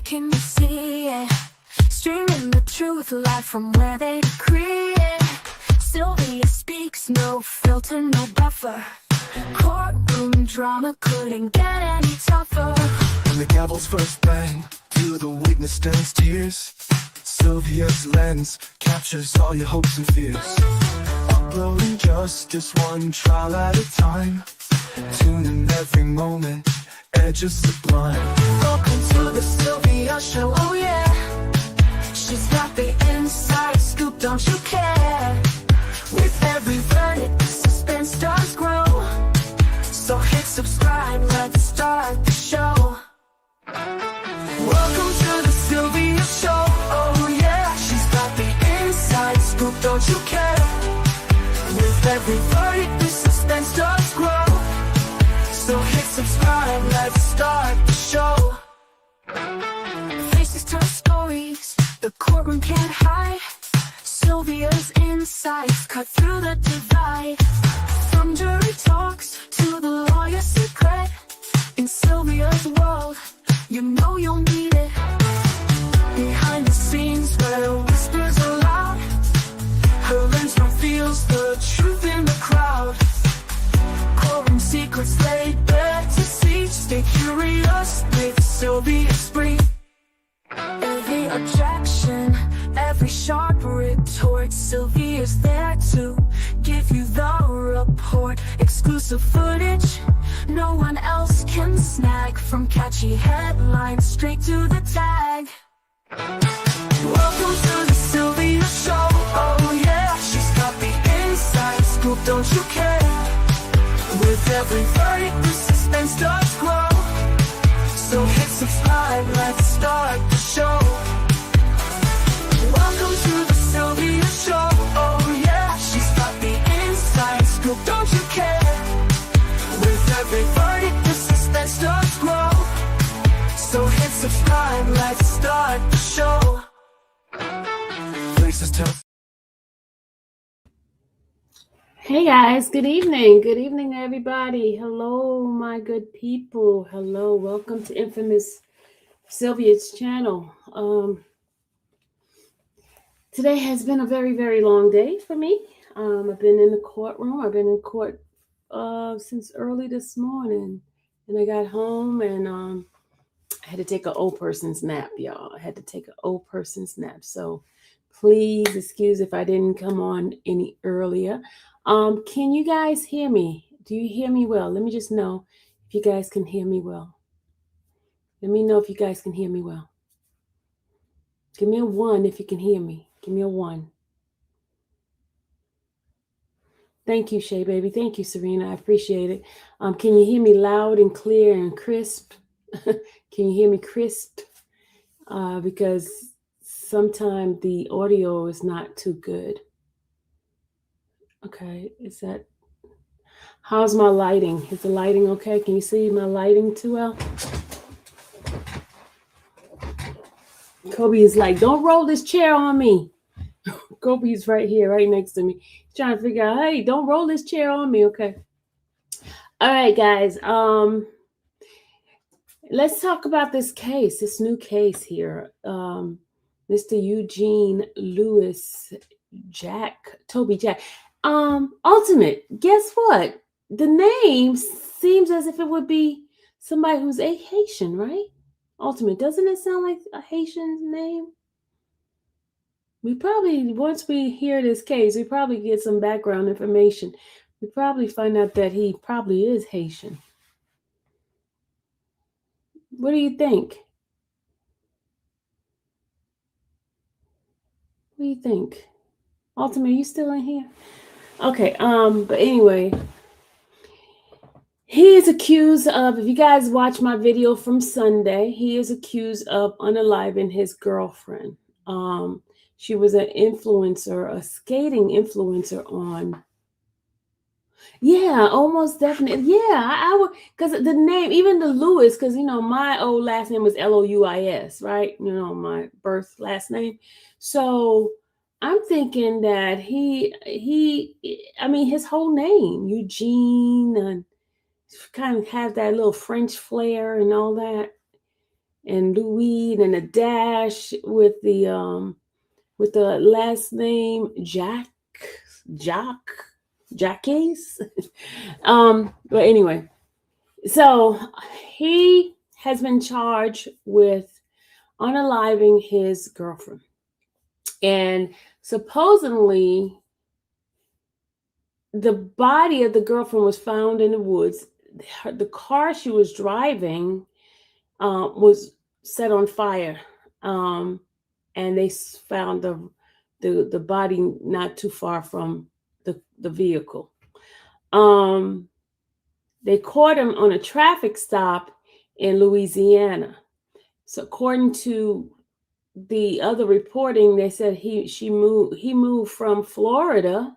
Can you see it? Streaming the truth live from where they decree it. Sylvia speaks, no filter, no buffer. Courtroom drama couldn't get any tougher. When the gavel's first bang, to the witness stands tears. Sylvia's lens captures all your hopes and fears. Uploading justice one trial at a time. Tune in every moment, edges sublime. Welcome to the Sylvia Show, oh yeah. She's got the inside scoop, don't you care? With every verdict, the suspense does grow. So hit subscribe, let's start the show. Welcome to the Sylvia Show, oh yeah. She's got the inside scoop, don't you care? With every verdict, the suspense does grow. So hit subscribe, let's start the show. Faces turn stories, the courtroom can't hide. Sylvia's insights cut through the divide. From jury talks to the lawyer's secret. In Sylvia's world, you know you'll need it. Behind the scenes where whispers are loud, her lens reveals the truth in the crowd. Courtroom secrets laid bare to see. Stay curious with Sylvia Spree. Every objection, every sharp retort, Sylvia's there to give you the report. Exclusive footage no one else can snag. From catchy headlines straight to the tag. Welcome to the Sylvia Show, oh yeah. She's got the inside scoop, don't you care? With every verdict, the suspense does grow. So hit subscribe, let's start the show. Welcome to the Sylvia Show, oh yeah. She's got the inside scoop, don't you care? With every verdict, the suspense does grow. So hit subscribe, let's start the show. Faces tell. Hey guys, good evening. Good evening, everybody. Hello, my good people. Hello, welcome to Infamous Sylvia's channel. Today has been a very, very long day for me. I've been in the courtroom. I've been in court since early this morning. And I got home and I had to take an old person's nap, y'all. I had to take an old person's nap. So please excuse if I didn't come on any earlier. Can you guys hear me? Do you hear me well? Let me just know if you guys can hear me well. Let me know if you guys can hear me well. Give me a 1 if you can hear me. Give me a 1. Thank you, Shay, baby. Thank you, Serena. I appreciate it. Can you hear me loud and clear and crisp? Can you hear me crisp? Because sometimes the audio is not too good. Okay, how's my lighting? Is the lighting okay? Can you see my lighting too well? Kobe is like, don't roll this chair on me. Kobe's right here, right next to me. He's trying to figure out, hey, don't roll this chair on me, okay? All right, guys. Let's talk about this case, this new case here. Mr. Eugene Louis-Jacques, Tobi Jack. Ultimate, guess what? The name seems as if it would be somebody who's a Haitian, right? Ultimate, doesn't it sound like a Haitian name? We probably, once we hear this case, we probably get some background information. We probably find out that he probably is Haitian. What do you think? What do you think? Ultimate, you still in here? Okay, but anyway, he is accused of, if you guys watch my video from Sunday, he is accused of unaliving his girlfriend. She was an influencer, a skating influencer on. Yeah, almost definitely. Yeah, I would, because the name, even the Louis, because, you know, my old last name was Louis, right? You know, my birth last name. So I'm thinking that I mean, his whole name, Eugene, and kind of have that little French flair and all that. and Louis and a dash with the last name Jacques. But anyway, so he has been charged with unaliving his girlfriend, and supposedly the body of the girlfriend was found in the woods. The car she was driving was set on fire, and they found the body not too far from the vehicle. They caught him on a traffic stop in Louisiana. So according to the other reporting, they said he moved from Florida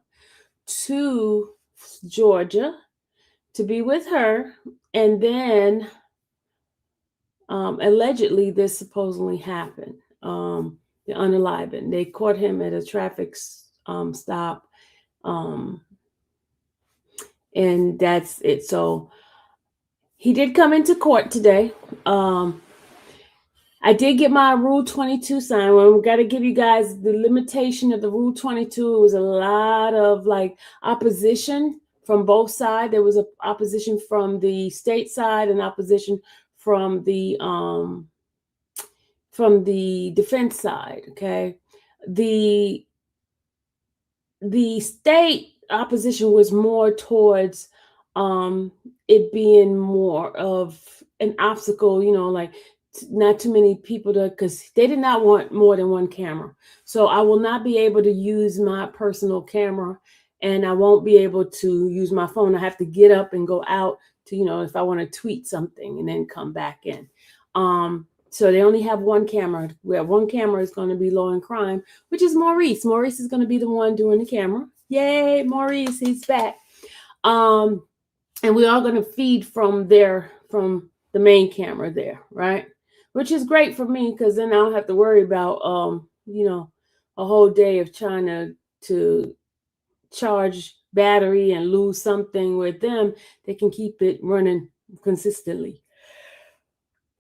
to Georgia to be with her, and then allegedly this supposedly happened. The unaliving. They caught him at a traffic stop, and that's it. So he did come into court today. I did get my Rule 22 signed. Well, we got to give you guys the limitation of the Rule 22. It was a lot of like opposition from both sides. There was a opposition from the state side and opposition from the defense side. Okay, the state opposition was more towards it being more of an obstacle, like not too many people because they did not want more than one camera. So I will not be able to use my personal camera, and I won't be able to use my phone. I have to get up and go out to, if I want to tweet something and then come back in. So they only have one camera. We have one camera is going to be law and crime, which is Maurice. Maurice is going to be the one doing the camera. Yay, Maurice, he's back. And we are going to feed from the main camera there, right? Which is great for me because then I don't have to worry about, a whole day of trying to charge battery and lose something. With them, they can keep it running consistently.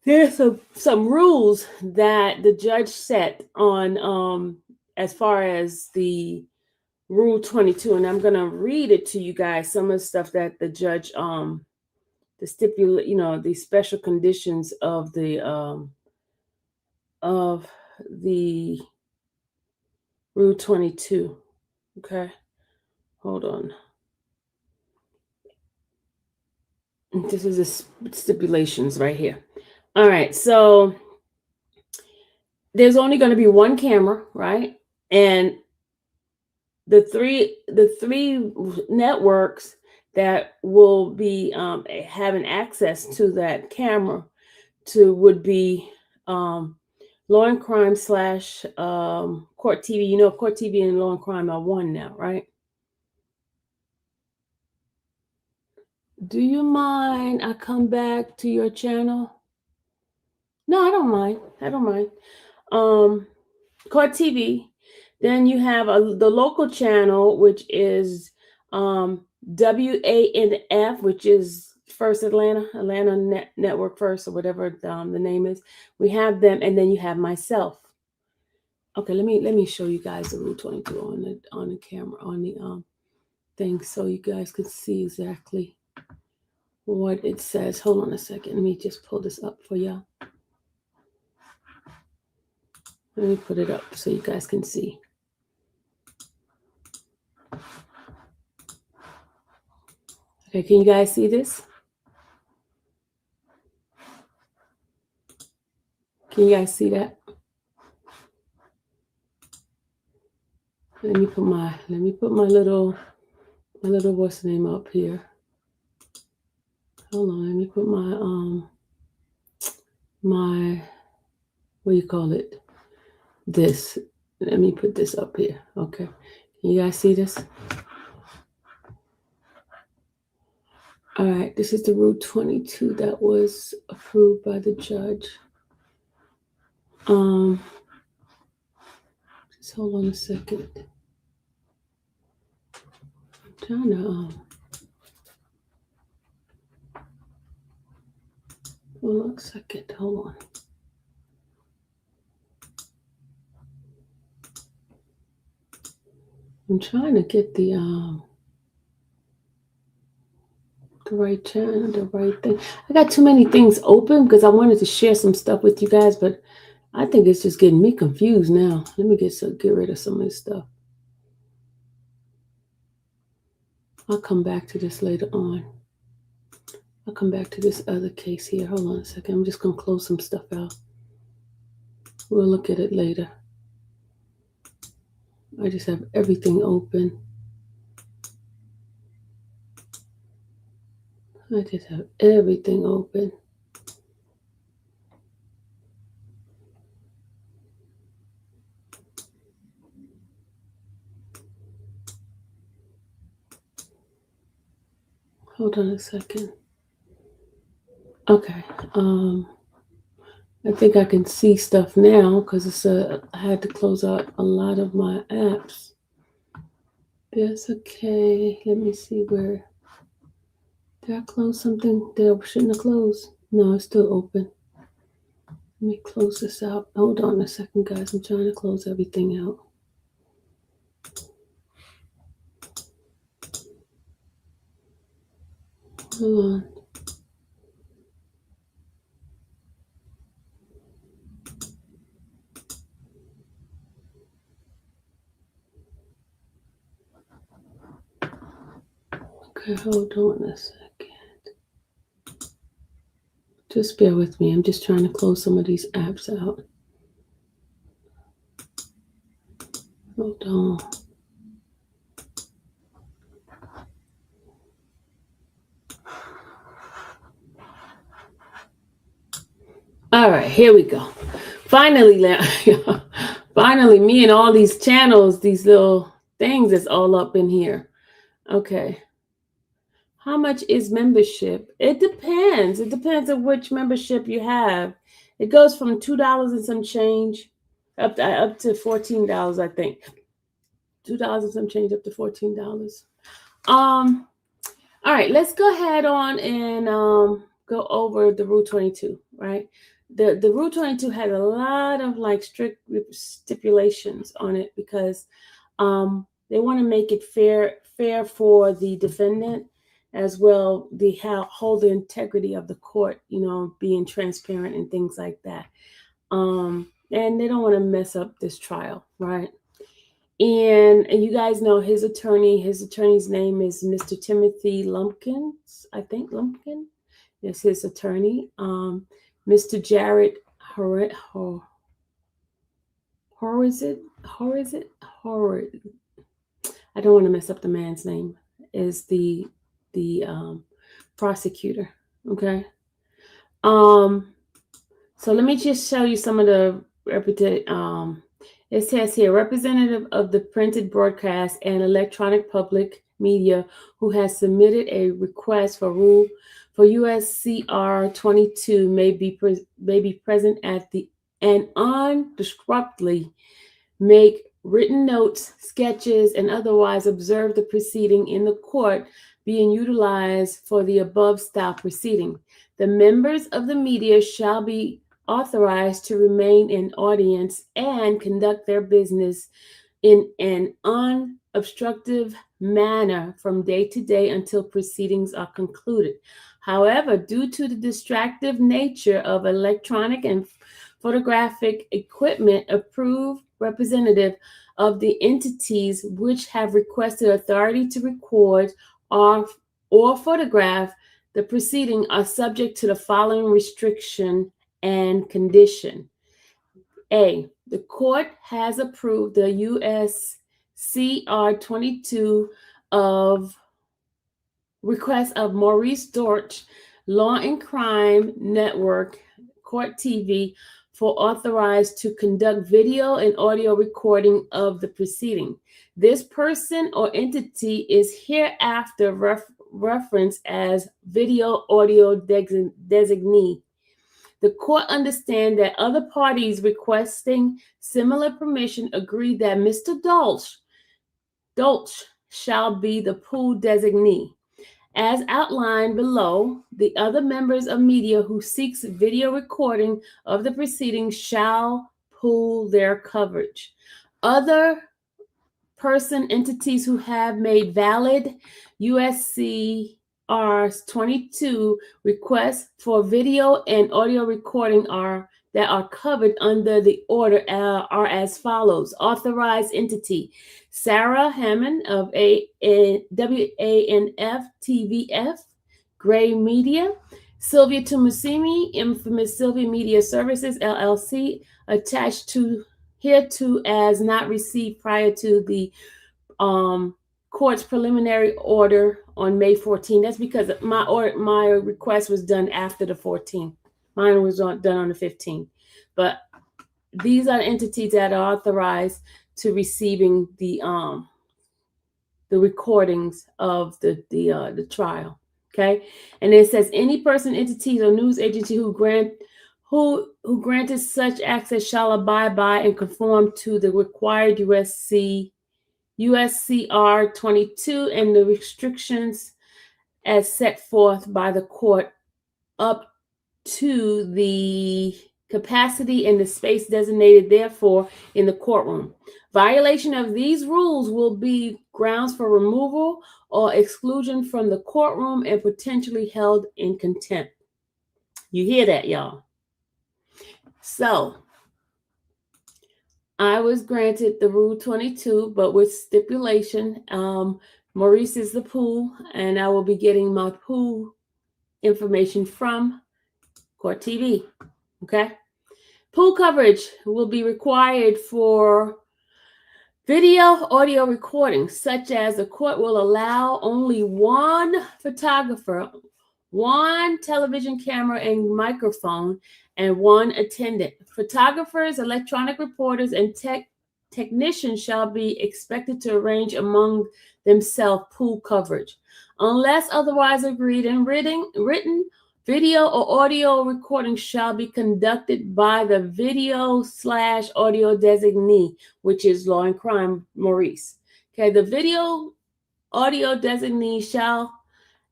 There's some rules that the judge set on as far as the Rule 22, and I'm gonna read it to you guys. Some of the stuff that the judge the special conditions of the Rule 22. Okay, hold on. This is the stipulations right here. All right, so there's only going to be one camera, right? And the three networks that will be having access to that camera would be Law and Crime / Court TV. Court TV and Law and Crime are one now, right? Do you mind I come back to your channel? No, I don't mind. Court TV. Then you have the local channel, which is WANF, which is First Atlanta Network First, or whatever the name is. We have them, and then you have myself. Okay, let me show you guys the Rule 22 on the camera, on the thing, so you guys can see exactly what it says. Hold on a second. Let me just pull this up for y'all. Let me put it up so you guys can see. Okay, can you guys see this? Can you guys see that? Let me put my little what's the name up here. Hold on, let me put my what do you call it? This. Let me put this up here. Okay. Can you guys see this? All right, this is the Rule 22 that was approved by the judge. Just hold on a second. I'm trying to hold on a second. Hold on. I'm trying to get the right channel, the right thing. I got too many things open because I wanted to share some stuff with you guys, but I think it's just getting me confused now. Let me get rid of some of this stuff. I'll come back to this later on. I'll come back to this other case here. Hold on a second. I'm just going to close some stuff out. We'll look at it later. I just have everything open. I just have everything open. Hold on a second. Okay. I think I can see stuff now because I had to close out a lot of my apps. That's okay. Let me see where. Did I close something that I shouldn't have closed? No, it's still open. Let me close this out. Hold on a second, guys. I'm trying to close everything out. Hold on. Okay, hold on a second. Just bear with me. I'm just trying to close some of these apps out. Hold on. All right, here we go. Finally, finally, me and all these channels, these little things is all up in here. Okay. How much is membership? It depends. It depends on which membership you have. It goes from $2 and some change up to $14, I think. $2 and some change up to $14. All right, let's go ahead on and go over the Rule 22, right? The Rule 22 has a lot of like strict stipulations on it because they want to make it fair for the defendant as well. They hold the integrity of the court, being transparent and things like that. And they don't want to mess up this trial, right? And you guys know his attorney. His attorney's name is Mr. Timothy Lumpkins. I think Lumpkin is his attorney. Mr. Jared I don't want to mess up the man's name. Is the prosecutor. Okay. So let me just show you some of the it says here, representative of the printed broadcast and electronic public media who has submitted a request for USCR 22 may be present at and uninterruptedly make written notes, sketches, and otherwise observe the proceeding in the court being utilized for the above style proceeding. The members of the media shall be authorized to remain in audience and conduct their business in an unobstructive manner from day to day until proceedings are concluded. However, due to the distractive nature of electronic and photographic equipment, approved representative of the entities which have requested authority to record or photograph the proceeding are subject to the following restriction and condition. A, the court has approved the USCR 22 of request of Maurice Dortch, Law and Crime Network, Court TV, for authorized to conduct video and audio recording of the proceeding. This person or entity is hereafter referenced as video audio designee. The court understands that other parties requesting similar permission agree that Mr. Dolch shall be the pool designee. As outlined below, the other members of media who seeks video recording of the proceedings shall pool their coverage. Other person entities who have made valid USCR 22 requests for video and audio recording that are covered under the order are as follows. Authorized entity: Sarah Hammond of WANF TVF, Gray Media; Sylvia Tumusimi, infamous Sylvia Media Services LLC, attached to hereto as not received prior to the court's preliminary order on May 14. That's because my request was done after the 14th. Mine was done on the 15th. But these are the entities that are authorized to receiving the recordings of the trial. Okay, and it says any person, entities, or news agency who granted such access shall abide by and conform to the required USCR 22 and the restrictions as set forth by the court up to the capacity and the space designated therefore in the courtroom. Violation of these rules will be grounds for removal or exclusion from the courtroom and potentially held in contempt. You hear that, y'all? So I was granted the Rule 22, but with stipulation. Maurice is the pool, and I will be getting my pool information from Court TV. Okay. Pool coverage will be required for video, audio recordings, such as the court will allow only one photographer, one television camera and microphone, and one attendant. Photographers, electronic reporters, and technicians shall be expected to arrange among themselves pool coverage. Unless otherwise agreed and written, video or audio recording shall be conducted by the video/audio designee, which is Law and Crime Maurice. Okay, the video audio designee shall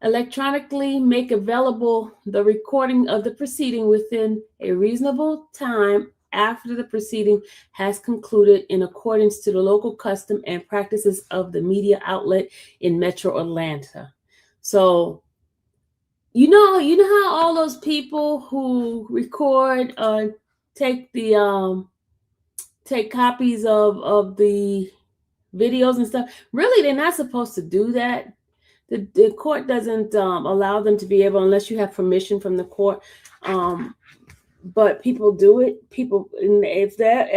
electronically make available the recording of the proceeding within a reasonable time after the proceeding has concluded in accordance to the local custom and practices of the media outlet in Metro Atlanta. So, you know how all those people who record, take copies of the videos and stuff, really they're not supposed to do that. The court doesn't allow them to be able, unless you have permission from the court. But people do it. People, if there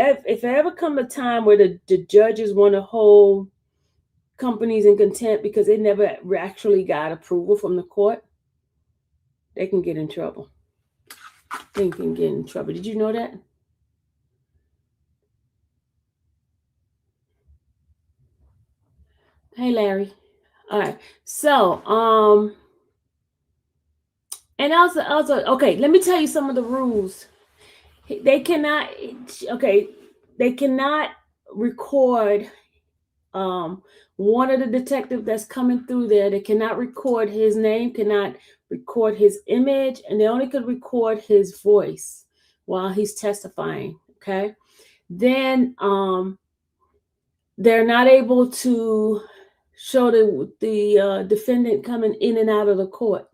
ever come a time where the judges want to hold companies in contempt because they never actually got approval from the court, they can get in trouble. They can get in trouble. Did you know that? Hey, Larry. All right. So, and also, okay, let me tell you some of the rules. They cannot record one of the detectives that's coming through there. They cannot record his name, cannot record his image, and they only could record his voice while he's testifying. Okay. Then they're not able to show the defendant coming in and out of the court.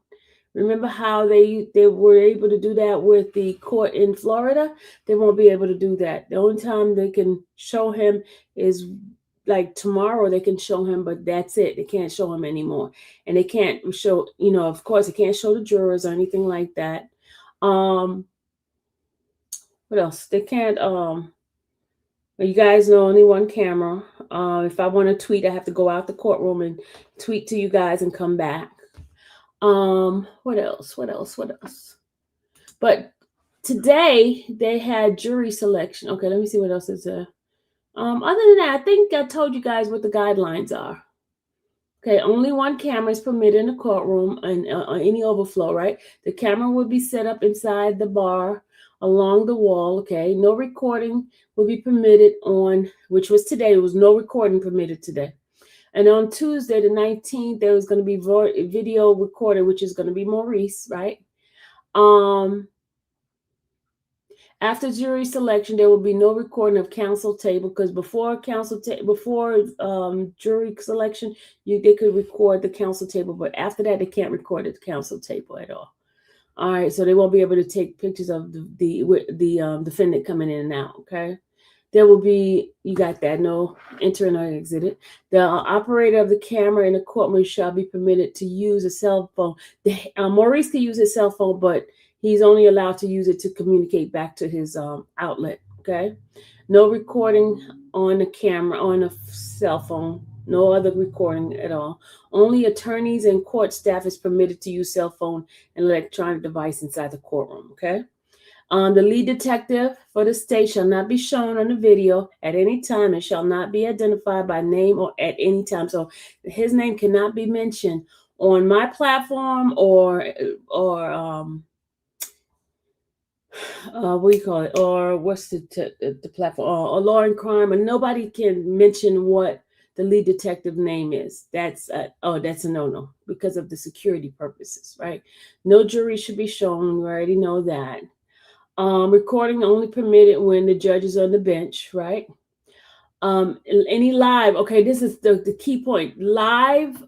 Remember how they were able to do that with the court in Florida? They won't be able to do that. The only time they can show him is like tomorrow. They can show him, but that's it. They can't show him anymore. And they can't show, of course, they can't show the jurors or anything like that. What else? They can't, you guys know, only one camera. If I want to tweet, I have to go out the courtroom and tweet to you guys and come back. What else? But today they had jury selection. Okay, let me see what else is there. Other than that, I think I told you guys what the guidelines are. Okay, only one camera is permitted in the courtroom and any overflow, right? The camera will be set up inside the bar along the wall. Okay, no recording will be permitted which was today. There was no recording permitted today. And on Tuesday, the 19th, there was going to be video recorded, which is going to be Maurice, right? After jury selection, there will be no recording of counsel table, because before jury selection, they could record the counsel table, but after that, they can't record the counsel table at all. All right, so they won't be able to take pictures of the defendant coming in and out. Okay, there will be, you got that, no entering or exiting. The operator of the camera in the courtroom shall be permitted to use a cell phone. Maurice can use his cell phone, but he's only allowed to use it to communicate back to his outlet. Okay, no recording on the camera, on a cell phone. No other recording at all. Only attorneys and court staff is permitted to use cell phone and electronic device inside the courtroom. Okay. The lead detective for the state shall not be shown on the video at any time and shall not be identified by name or at any time. So his name cannot be mentioned on my platform or what do you call it? Or what's the platform? Or Law and Crime, and nobody can mention what the lead detective name is. That's a no-no because of the security purposes, right? No jury should be shown. We already know that. Recording only permitted when the judge is on the bench, right? Any live, okay, this is the key point. Live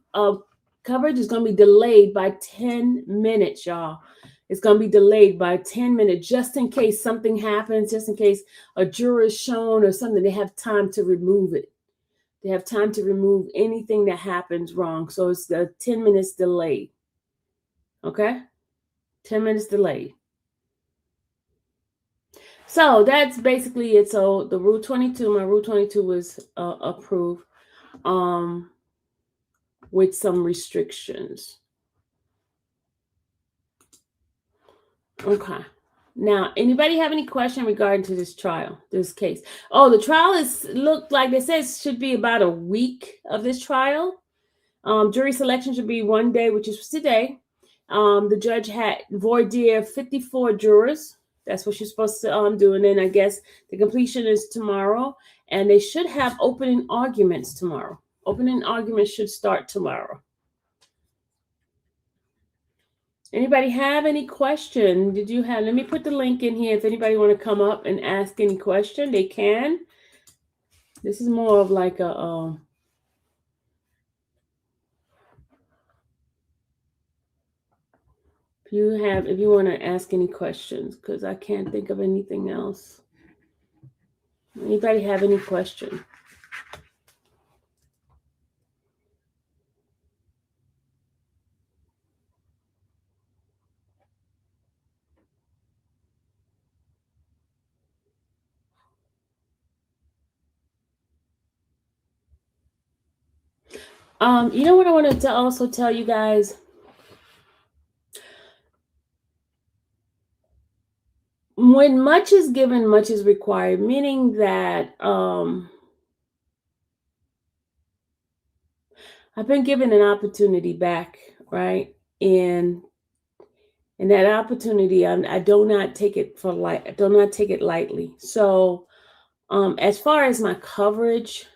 coverage is going to be delayed by 10 minutes, y'all. It's going to be delayed by 10 minutes just in case something happens, just in case a juror is shown or something. They have time to remove it. They have time to remove anything that happens wrong. So it's the 10 minutes delayed. Okay? 10 minutes delayed. So that's basically it. So the Rule 22, my Rule 22 was approved with some restrictions. Okay. Now, anybody have any question regarding to this trial, this case? Oh, the trial looked like they said should be about a week of this trial. Jury selection should be one day, which is today. The judge had voir dire 54 jurors. That's what she's supposed to do. And then I guess the completion is tomorrow. And they should have opening arguments tomorrow. Opening arguments should start tomorrow. Anybody have any question? Let me put the link in here. If anybody want to come up and ask any question, they can. This is more of like a, if you want to ask any questions, because I can't think of anything else. Anybody have any question? You know what I wanted to also tell you guys? When much is given, much is required, meaning that I've been given an opportunity back, right? And that opportunity, I do not take it lightly. So as far as my coverage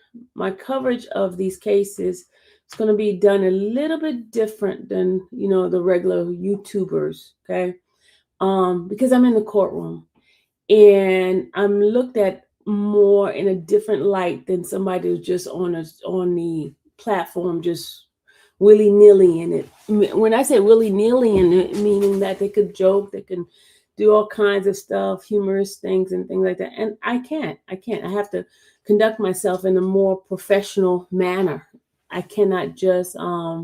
of these cases, it's going to be done a little bit different than, the regular YouTubers, okay? Because I'm in the courtroom and I'm looked at more in a different light than somebody who's just on the platform, just willy-nilly in it. When I say willy-nilly in it, meaning that they could joke, they can do all kinds of stuff, humorous things and things like that. And I can't. I have to conduct myself in a more professional manner. I cannot just do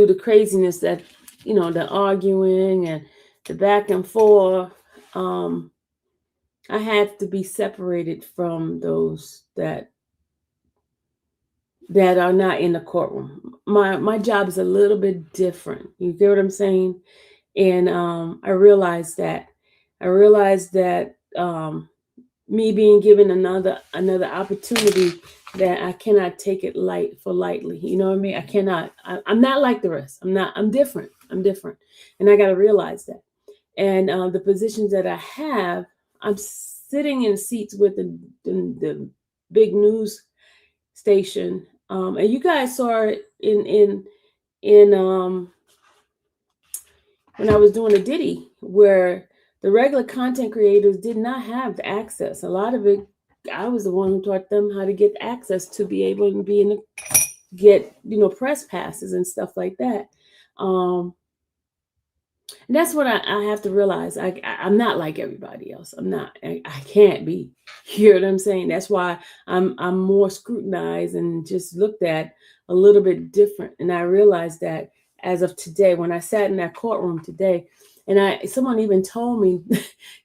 the craziness that, the arguing and the back and forth. I have to be separated from those that are not in the courtroom. My job is a little bit different. You get what I'm saying? And I realized that me being given another opportunity, that I cannot take it lightly. You know what I mean? I cannot. I'm not like the rest. I'm different. And I got to realize that. And the positions that I have, I'm sitting in seats with the big news station. And you guys saw it in when I was doing a Diddy, where the regular content creators did not have the access. A lot of it, I was the one who taught them how to get access to be able to be in the, get, press passes and stuff like that. And that's what I have to realize. I'm not like everybody else. I'm not. I can't be. You know what I'm saying? That's why I'm more scrutinized and just looked at a little bit different. And I realized that as of today, when I sat in that courtroom today, and someone even told me,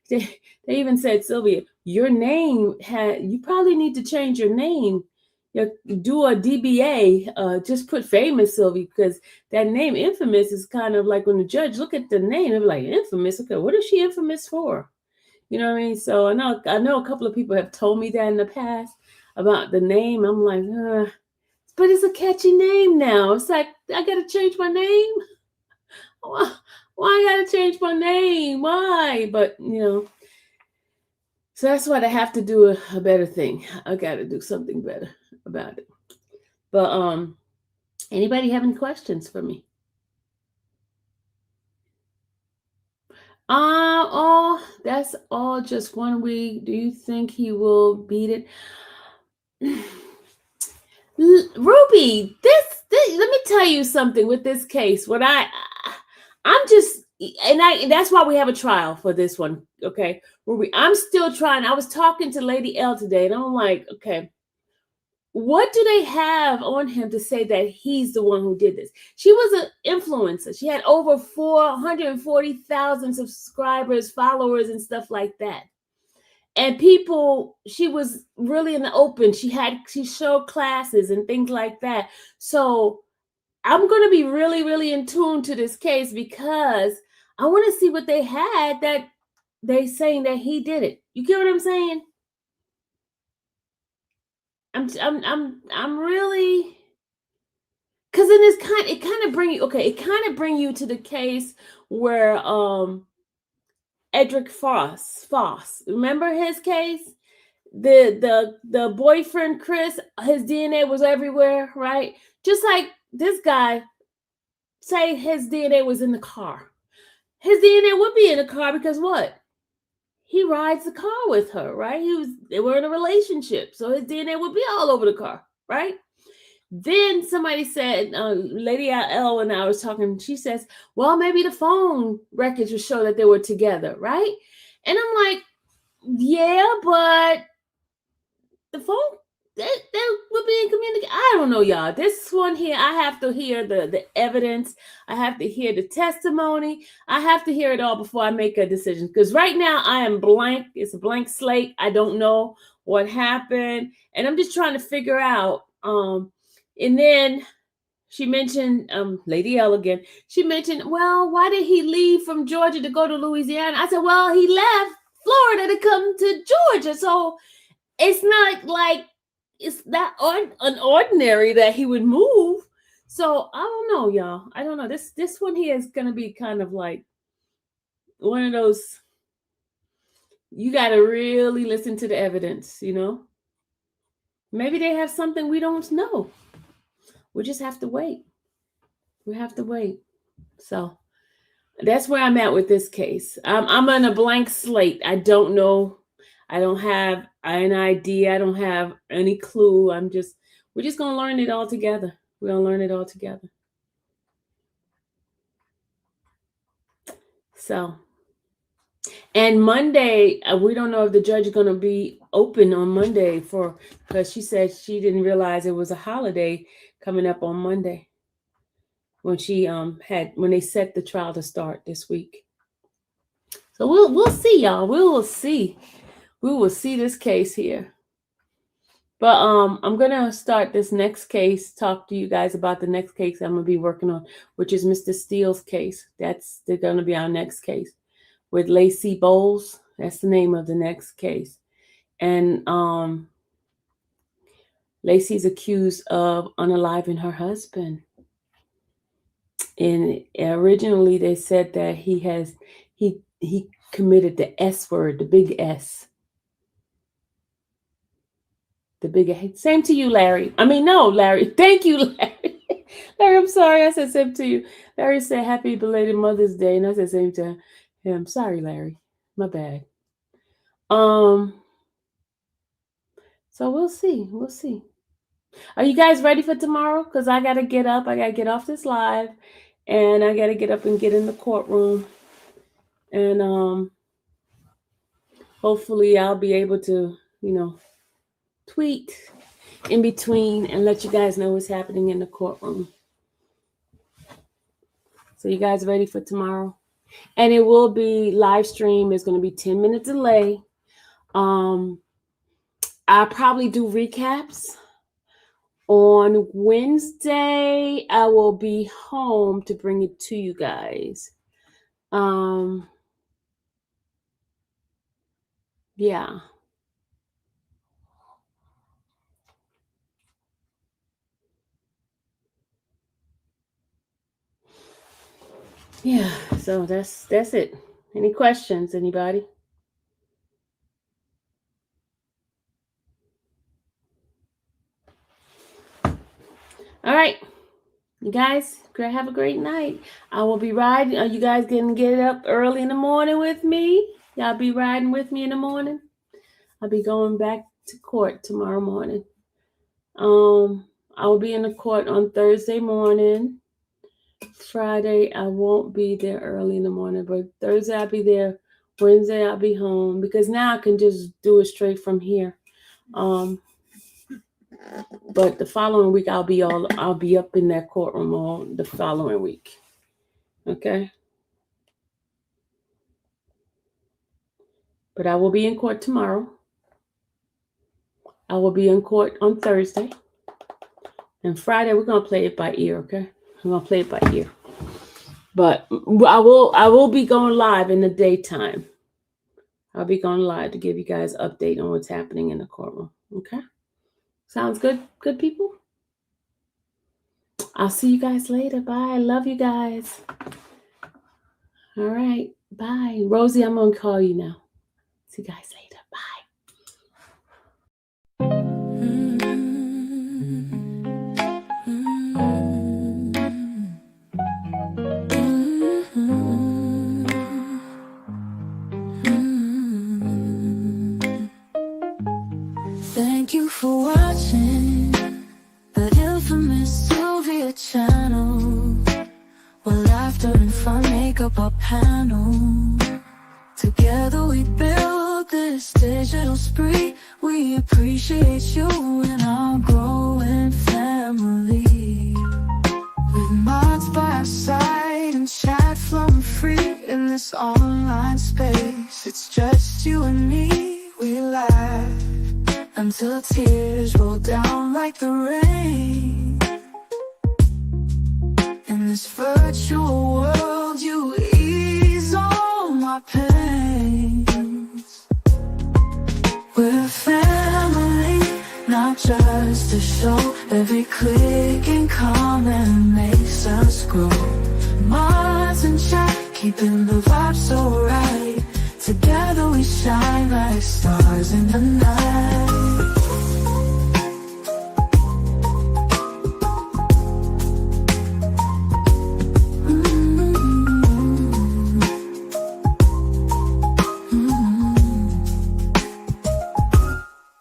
they even said, Sylvia, your name you probably need to change your name. Do a DBA, just put famous Sylvia, because that name infamous is kind of like when the judge look at the name, they're like, infamous. Okay, what is she infamous for? You know what I mean? So I know a couple of people have told me that in the past about the name. I'm like, but it's a catchy name now. It's like, I gotta change my name. Why I gotta change my name? Why? But so that's what I have to do a better thing. I gotta do something better about it. But anybody have any questions for me? Oh, that's all just 1 week. Do you think he will beat it? Ruby, this let me tell you something with this case. What I'm just, and that's why we have a trial for this one. Okay, Ruby, I'm still trying. I was talking to Lady L today, and I'm like, okay, what do they have on him to say that he's the one who did this? She was an influencer. She had over 440,000 subscribers, followers, and stuff like that. And people, she was really in the open. She showed classes and things like that. So I'm going to be really, really in tune to this case, because I want to see what they had that they saying that he did it. You get what I'm saying? I'm really, because in this it kind of bring you to the case where Edric Foss, remember his case? The boyfriend Chris, his DNA was everywhere, right? Just like this guy, say his DNA was in the car. His DNA would be in the car because what? He rides the car with her, right? They were in a relationship, so his DNA would be all over the car, right? Then somebody said, Lady L and I was talking, she says, well, maybe the phone records would show that they were together, right? And I'm like, yeah, but the phone, they would be in communication. I don't know, y'all. This one here, I have to hear the evidence. I have to hear the testimony. I have to hear it all before I make a decision. Because right now I am blank. It's a blank slate. I don't know what happened. And I'm just trying to figure out. And then she mentioned, Lady L again, she mentioned, well, why did he leave from Georgia to go to Louisiana? I said, well, he left Florida to come to Georgia. So it's not like it's that unordinary that he would move. So I don't know, y'all. I don't know. This one here is going to be kind of like one of those, you got to really listen to the evidence, Maybe they have something we don't know. We just have to wait. We have to wait. So that's where I'm at with this case. I'm on a blank slate. I don't know. I don't have an idea. I don't have any clue. We're just going to learn it all together. We're going to learn it all together. So, and Monday, we don't know if the judge is going to be open on Monday because she said she didn't realize it was a holiday coming up on Monday when when they set the trial to start this week. So we'll see, y'all. We will see. We will see this case here. But I'm gonna start this next case. Talk to you guys about the next case I'm gonna be working on, which is Mr. Steele's case. They're gonna be our next case with Lacey Bowles. That's the name of the next case. And Lacey's accused of unaliving her husband. And originally they said that he committed the S word, the big S. The big S. Same to you, Larry. No, Larry. Thank you, Larry. Larry, I'm sorry. I said same to you. Larry said happy belated Mother's Day, and I said same to him. Sorry, Larry. My bad. Um. So we'll see. We'll see. Are you guys ready for tomorrow? Because I gotta get up. I gotta get off this live, and I gotta get up and get in the courtroom. And hopefully I'll be able to, tweet in between and let you guys know what's happening in the courtroom. So you guys ready for tomorrow? And it will be live stream. It's going to be 10-minute delay. I'll probably do recaps. On Wednesday, I will be home to bring it to you guys. Yeah. Yeah, so that's it. Any questions, anybody? All right. You guys, have a great night. I will be riding. Are you guys going to get up early in the morning with me? Y'all be riding with me in the morning? I'll be going back to court tomorrow morning. I will be in the court on Thursday morning. Friday, I won't be there early in the morning, but Thursday I'll be there. Wednesday I'll be home because now I can just do it straight from here. But the following week I'll be up in that courtroom all the following week. Okay. But I will be in court tomorrow. I will be in court on Thursday. And Friday we're gonna play it by ear, okay? I'm gonna play it by ear. But I will be going live in the daytime. I'll be going live to give you guys an update on what's happening in the courtroom. Okay? Sounds good? Good people? I'll see you guys later. Bye. Love you guys. All right. Bye. Rosie, I'm going to call you now. See you guys later. Bye. Thank you for watching the infamous Sylvia channel, where laughter and fun make up our panel. Together we build this digital spree. We appreciate you and our growing family. With mods by our side and chat flowing free in this online space. It's just you and me, we laugh until tears roll down like the rain. In this virtual world, you ease all my pains. We're a family, not just a show. Every click and comment makes us grow. Mods and chat, keeping the vibe so right. Together we shine like stars in the night.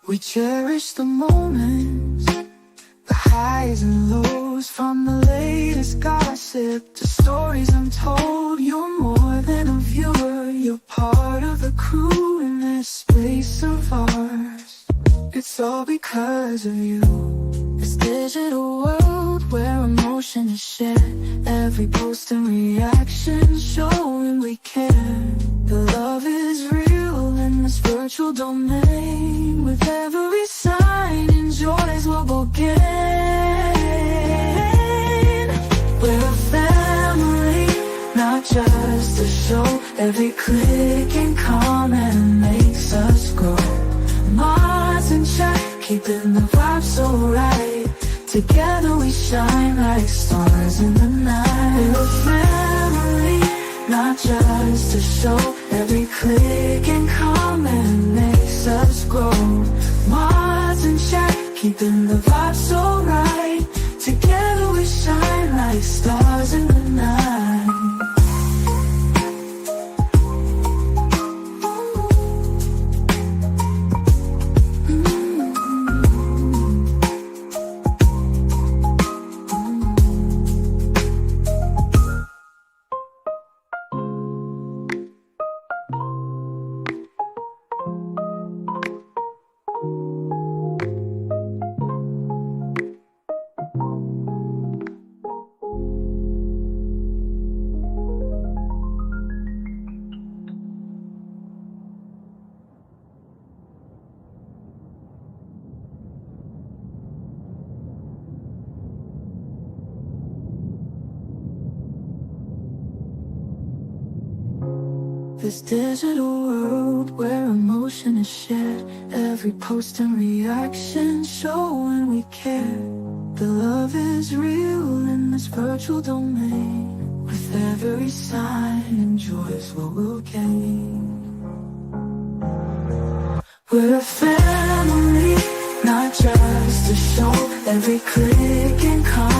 We cherish the moments, the highs and lows, from the latest gossip to stories untold. You're more than a viewer, you're part of the crew in this space of ours. It's all because of you. This digital world where emotion is shared, every post and reaction showing we care. The love is real in this virtual domain. With every sign, enjoys what we'll gain. We're a family, not just a show. Every click and comment makes us grow. Mods and chat, keeping the vibe so right. Together we shine like stars in the night. We're a family, not just a show. Every click and comment makes us grow. Mods and chat, keeping the vibe so right. Together we shine like stars in the night. This digital world where emotion is shared, every post and reaction showing we care. The love is real in this virtual domain. With every sign enjoys what we'll gain. We're a family, not just a show. Every click and comment